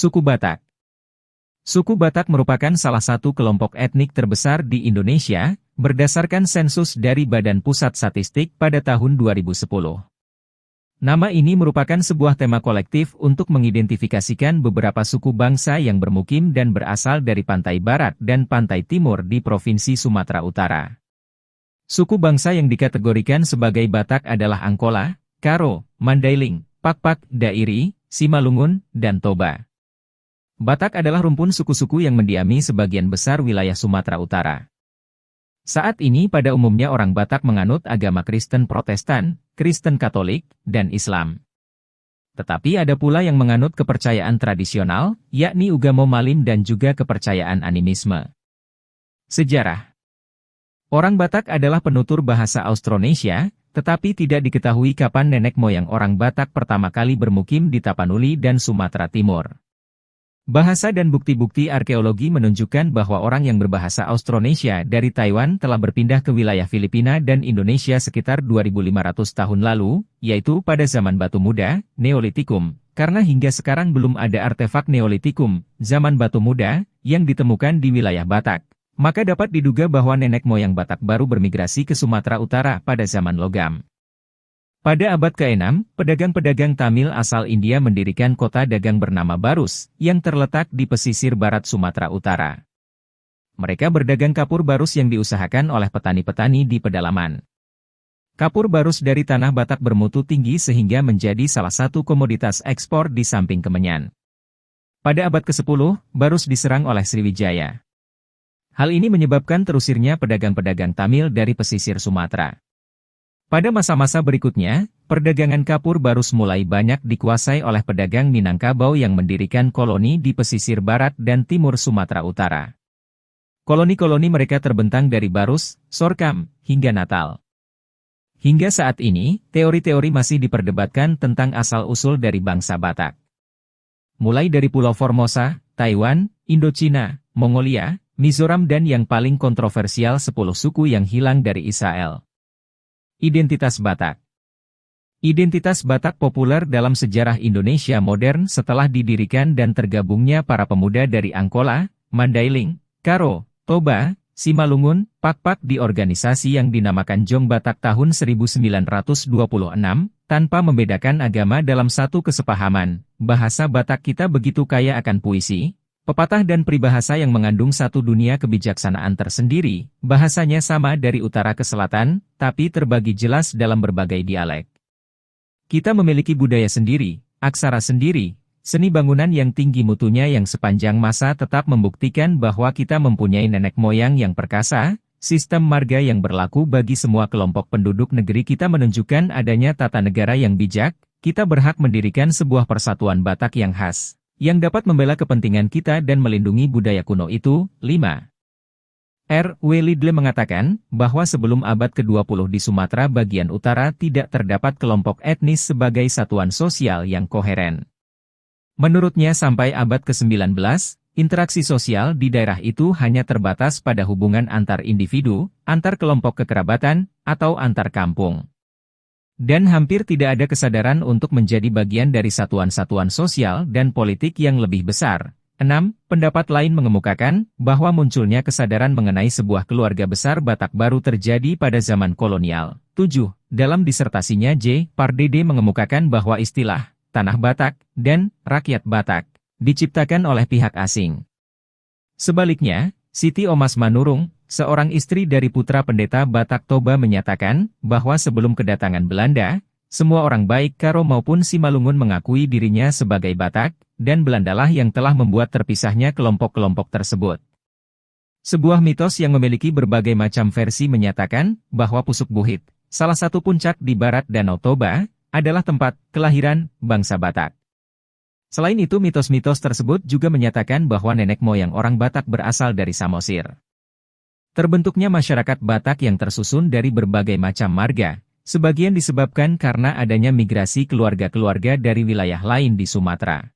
Suku Batak. Suku Batak merupakan salah satu kelompok etnik terbesar di Indonesia, berdasarkan sensus dari Badan Pusat Statistik pada tahun 2010. Nama ini merupakan sebuah tema kolektif untuk mengidentifikasikan beberapa suku bangsa yang bermukim dan berasal dari pantai barat dan pantai timur di Provinsi Sumatera Utara. Suku bangsa yang dikategorikan sebagai Batak adalah Angkola, Karo, Mandailing, Pakpak, Dairi, Simalungun, dan Toba. Batak adalah rumpun suku-suku yang mendiami sebagian besar wilayah Sumatera Utara. Saat ini pada umumnya orang Batak menganut agama Kristen Protestan, Kristen Katolik, dan Islam. Tetapi ada pula yang menganut kepercayaan tradisional, yakni Ugamo Malin dan juga kepercayaan animisme. Sejarah. Orang Batak adalah penutur bahasa Austronesia, tetapi tidak diketahui kapan nenek moyang orang Batak pertama kali bermukim di Tapanuli dan Sumatera Timur. Bahasa dan bukti-bukti arkeologi menunjukkan bahwa orang yang berbahasa Austronesia dari Taiwan telah berpindah ke wilayah Filipina dan Indonesia sekitar 2.500 tahun lalu, yaitu pada zaman Batu Muda, Neolitikum, karena hingga sekarang belum ada artefak Neolitikum, zaman Batu Muda, yang ditemukan di wilayah Batak. Maka dapat diduga bahwa nenek moyang Batak baru bermigrasi ke Sumatera Utara pada zaman logam. Pada abad ke-6, pedagang-pedagang Tamil asal India mendirikan kota dagang bernama Barus, yang terletak di pesisir barat Sumatera Utara. Mereka berdagang kapur barus yang diusahakan oleh petani-petani di pedalaman. Kapur barus dari tanah Batak bermutu tinggi sehingga menjadi salah satu komoditas ekspor di samping kemenyan. Pada abad ke-10, barus diserang oleh Sriwijaya. Hal ini menyebabkan terusirnya pedagang-pedagang Tamil dari pesisir Sumatera. Pada masa-masa berikutnya, perdagangan kapur barus mulai banyak dikuasai oleh pedagang Minangkabau yang mendirikan koloni di pesisir barat dan timur Sumatera Utara. Koloni-koloni mereka terbentang dari Barus, Sorkam, hingga Natal. Hingga saat ini, teori-teori masih diperdebatkan tentang asal-usul dari bangsa Batak. Mulai dari Pulau Formosa, Taiwan, Indochina, Mongolia, Mizoram dan yang paling kontroversial 10 suku yang hilang dari Israel. Identitas Batak. Identitas Batak populer dalam sejarah Indonesia modern setelah didirikan dan tergabungnya para pemuda dari Angkola, Mandailing, Karo, Toba, Simalungun, Pakpak di organisasi yang dinamakan Jong Batak tahun 1926, tanpa membedakan agama dalam satu kesepahaman. Bahasa Batak kita begitu kaya akan puisi, pepatah dan peribahasa yang mengandung satu dunia kebijaksanaan tersendiri, bahasanya sama dari utara ke selatan, tapi terbagi jelas dalam berbagai dialek. Kita memiliki budaya sendiri, aksara sendiri, seni bangunan yang tinggi mutunya yang sepanjang masa tetap membuktikan bahwa kita mempunyai nenek moyang yang perkasa, sistem marga yang berlaku bagi semua kelompok penduduk negeri kita menunjukkan adanya tata negara yang bijak, kita berhak mendirikan sebuah persatuan Batak yang khas, yang dapat membela kepentingan kita dan melindungi budaya kuno itu. 5. R. W. Lidle mengatakan, bahwa sebelum abad ke-20 di Sumatera bagian utara tidak terdapat kelompok etnis sebagai satuan sosial yang koheren. Menurutnya sampai abad ke-19, interaksi sosial di daerah itu hanya terbatas pada hubungan antar individu, antar kelompok kekerabatan, atau antar kampung. Dan hampir tidak ada kesadaran untuk menjadi bagian dari satuan-satuan sosial dan politik yang lebih besar. 6. Pendapat lain mengemukakan bahwa munculnya kesadaran mengenai sebuah keluarga besar Batak baru terjadi pada zaman kolonial. 7. Dalam disertasinya J. Pardede mengemukakan bahwa istilah tanah Batak dan rakyat Batak diciptakan oleh pihak asing. Sebaliknya, Siti Omas Manurung, seorang istri dari putra pendeta Batak Toba menyatakan bahwa sebelum kedatangan Belanda, semua orang baik Karo maupun Simalungun mengakui dirinya sebagai Batak, dan Belandalah yang telah membuat terpisahnya kelompok-kelompok tersebut. Sebuah mitos yang memiliki berbagai macam versi menyatakan bahwa Pusuk Buhit, salah satu puncak di barat Danau Toba, adalah tempat kelahiran bangsa Batak. Selain itu mitos-mitos tersebut juga menyatakan bahwa nenek moyang orang Batak berasal dari Samosir. Terbentuknya masyarakat Batak yang tersusun dari berbagai macam marga, sebagian disebabkan karena adanya migrasi keluarga-keluarga dari wilayah lain di Sumatera.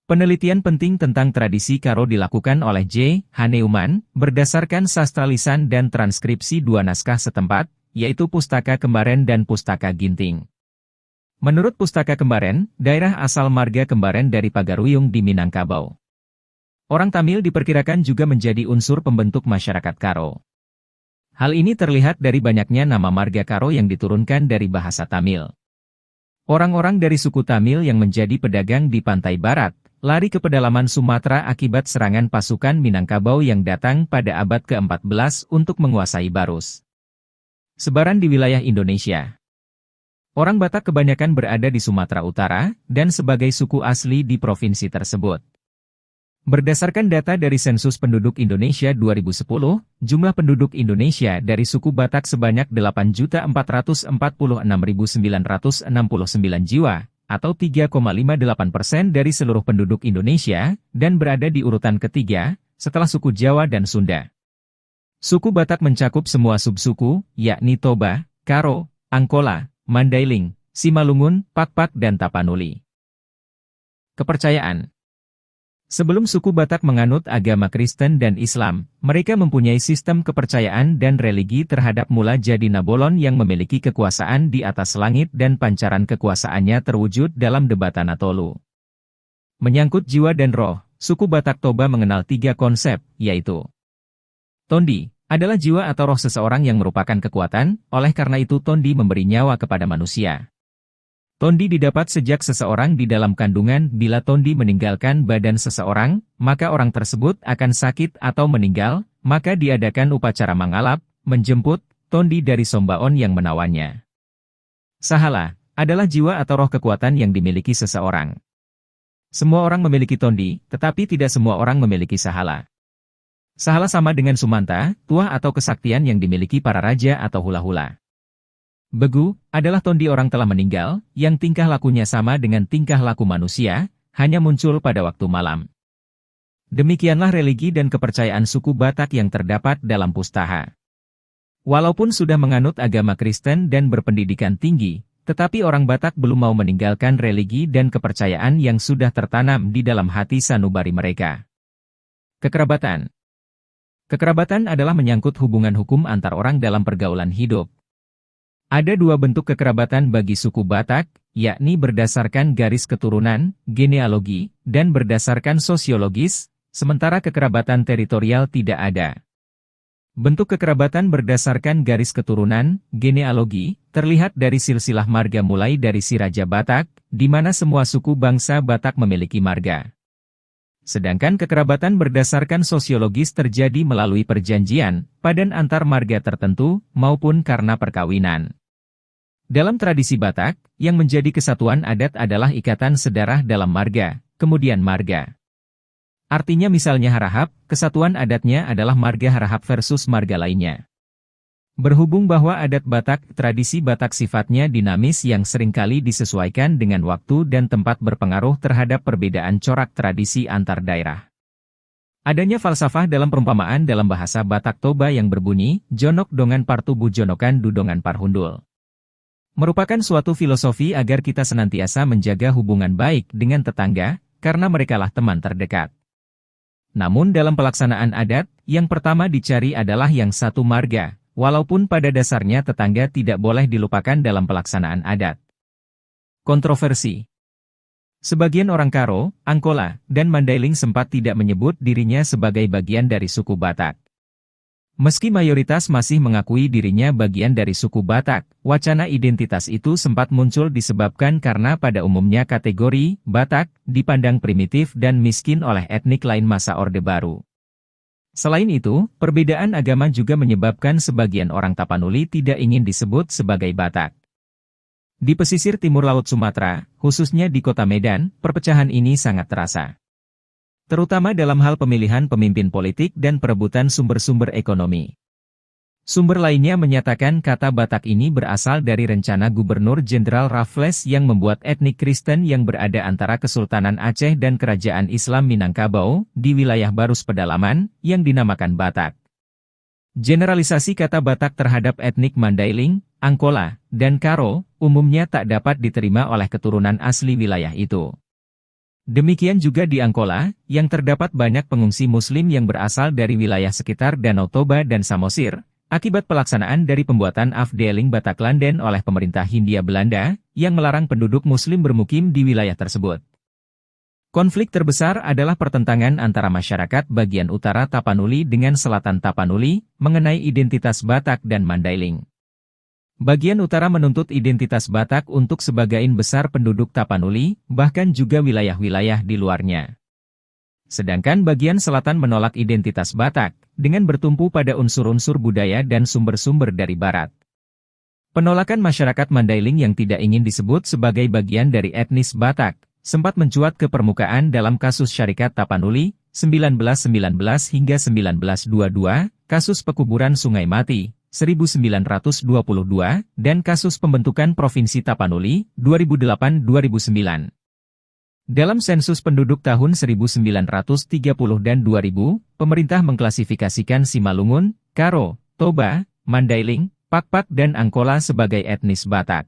Penelitian penting tentang tradisi Karo dilakukan oleh J. Haneuman, berdasarkan sastra lisan dan transkripsi dua naskah setempat, yaitu Pustaka Kembaren dan Pustaka Ginting. Menurut Pustaka Kembaren, daerah asal marga Kembaren dari Pagaruyung di Minangkabau. Orang Tamil diperkirakan juga menjadi unsur pembentuk masyarakat Karo. Hal ini terlihat dari banyaknya nama marga Karo yang diturunkan dari bahasa Tamil. Orang-orang dari suku Tamil yang menjadi pedagang di pantai barat, lari ke pedalaman Sumatera akibat serangan pasukan Minangkabau yang datang pada abad ke-14 untuk menguasai Barus. Sebaran di wilayah Indonesia. Orang Batak kebanyakan berada di Sumatera Utara, dan sebagai suku asli di provinsi tersebut. Berdasarkan data dari Sensus Penduduk Indonesia 2010, jumlah penduduk Indonesia dari suku Batak sebanyak 8.446.969 jiwa, atau 3,58% dari seluruh penduduk Indonesia, dan berada di urutan ketiga, setelah suku Jawa dan Sunda. Suku Batak mencakup semua subsuku, yakni Toba, Karo, Angkola, Mandailing, Simalungun, Pakpak dan Tapanuli. Kepercayaan. Sebelum suku Batak menganut agama Kristen dan Islam, mereka mempunyai sistem kepercayaan dan religi terhadap Mula Jadi Nabolon yang memiliki kekuasaan di atas langit dan pancaran kekuasaannya terwujud dalam Debatana Tolu. Menyangkut jiwa dan roh, suku Batak Toba mengenal 3 konsep, yaitu Tondi, adalah jiwa atau roh seseorang yang merupakan kekuatan, oleh karena itu Tondi memberi nyawa kepada manusia. Tondi didapat sejak seseorang di dalam kandungan. Bila Tondi meninggalkan badan seseorang, maka orang tersebut akan sakit atau meninggal, maka diadakan upacara mangalap, menjemput Tondi dari Sombaon yang menawannya. Sahala adalah jiwa atau roh kekuatan yang dimiliki seseorang. Semua orang memiliki Tondi, tetapi tidak semua orang memiliki Sahala. Sahala sama dengan Sumanta, tuah atau kesaktian yang dimiliki para raja atau hula-hula. Begu, adalah Tondi orang telah meninggal, yang tingkah lakunya sama dengan tingkah laku manusia, hanya muncul pada waktu malam. Demikianlah religi dan kepercayaan suku Batak yang terdapat dalam Pustaha. Walaupun sudah menganut agama Kristen dan berpendidikan tinggi, tetapi orang Batak belum mau meninggalkan religi dan kepercayaan yang sudah tertanam di dalam hati sanubari mereka. Kekerabatan. Kekerabatan adalah menyangkut hubungan hukum antar orang dalam pergaulan hidup. Ada 2 bentuk kekerabatan bagi suku Batak, yakni berdasarkan garis keturunan, genealogi, dan berdasarkan sosiologis, sementara kekerabatan teritorial tidak ada. Bentuk kekerabatan berdasarkan garis keturunan, genealogi, terlihat dari silsilah marga mulai dari si Raja Batak, di mana semua suku bangsa Batak memiliki marga. Sedangkan kekerabatan berdasarkan sosiologis terjadi melalui perjanjian, padan antar marga tertentu, maupun karena perkawinan. Dalam tradisi Batak, yang menjadi kesatuan adat adalah ikatan sedarah dalam marga, kemudian marga. Artinya misalnya Harahap, kesatuan adatnya adalah marga Harahap versus marga lainnya. Berhubung bahwa adat Batak, tradisi Batak sifatnya dinamis yang seringkali disesuaikan dengan waktu dan tempat berpengaruh terhadap perbedaan corak tradisi antar daerah. Adanya falsafah dalam perumpamaan dalam bahasa Batak Toba yang berbunyi, Jonok dongan partubu jonokan dudongan parhundul. Merupakan suatu filosofi agar kita senantiasa menjaga hubungan baik dengan tetangga, karena merekalah teman terdekat. Namun dalam pelaksanaan adat, yang pertama dicari adalah yang satu marga, walaupun pada dasarnya tetangga tidak boleh dilupakan dalam pelaksanaan adat. Kontroversi. Sebagian orang Karo, Angkola, dan Mandailing sempat tidak menyebut dirinya sebagai bagian dari suku Batak. Meski mayoritas masih mengakui dirinya bagian dari suku Batak, wacana identitas itu sempat muncul disebabkan karena pada umumnya kategori Batak dipandang primitif dan miskin oleh etnik lain masa Orde Baru. Selain itu, perbedaan agama juga menyebabkan sebagian orang Tapanuli tidak ingin disebut sebagai Batak. Di pesisir timur Laut Sumatera, khususnya di kota Medan, perpecahan ini sangat terasa. Terutama dalam hal pemilihan pemimpin politik dan perebutan sumber-sumber ekonomi. Sumber lainnya menyatakan kata Batak ini berasal dari rencana Gubernur Jenderal Raffles yang membuat etnik Kristen yang berada antara Kesultanan Aceh dan Kerajaan Islam Minangkabau, di wilayah Barus Pedalaman, yang dinamakan Batak. Generalisasi kata Batak terhadap etnik Mandailing, Angkola, dan Karo, umumnya tak dapat diterima oleh keturunan asli wilayah itu. Demikian juga di Angkola, yang terdapat banyak pengungsi Muslim yang berasal dari wilayah sekitar Danau Toba dan Samosir, Akibat pelaksanaan dari pembuatan Afdeling Bataklanden oleh pemerintah Hindia Belanda, yang melarang penduduk Muslim bermukim di wilayah tersebut. Konflik terbesar adalah pertentangan antara masyarakat bagian utara Tapanuli dengan selatan Tapanuli, mengenai identitas Batak dan Mandailing. Bagian utara menuntut identitas Batak untuk sebagian besar penduduk Tapanuli, bahkan juga wilayah-wilayah di luarnya. Sedangkan bagian selatan menolak identitas Batak, dengan bertumpu pada unsur-unsur budaya dan sumber-sumber dari barat. Penolakan masyarakat Mandailing yang tidak ingin disebut sebagai bagian dari etnis Batak, sempat mencuat ke permukaan dalam kasus Syarikat Tapanuli, 1919 hingga 1922, kasus pekuburan Sungai Mati, 1922, dan kasus pembentukan Provinsi Tapanuli, 2008-2009. Dalam sensus penduduk tahun 1930 dan 2000, pemerintah mengklasifikasikan Simalungun, Karo, Toba, Mandailing, Pakpak dan Angkola sebagai etnis Batak.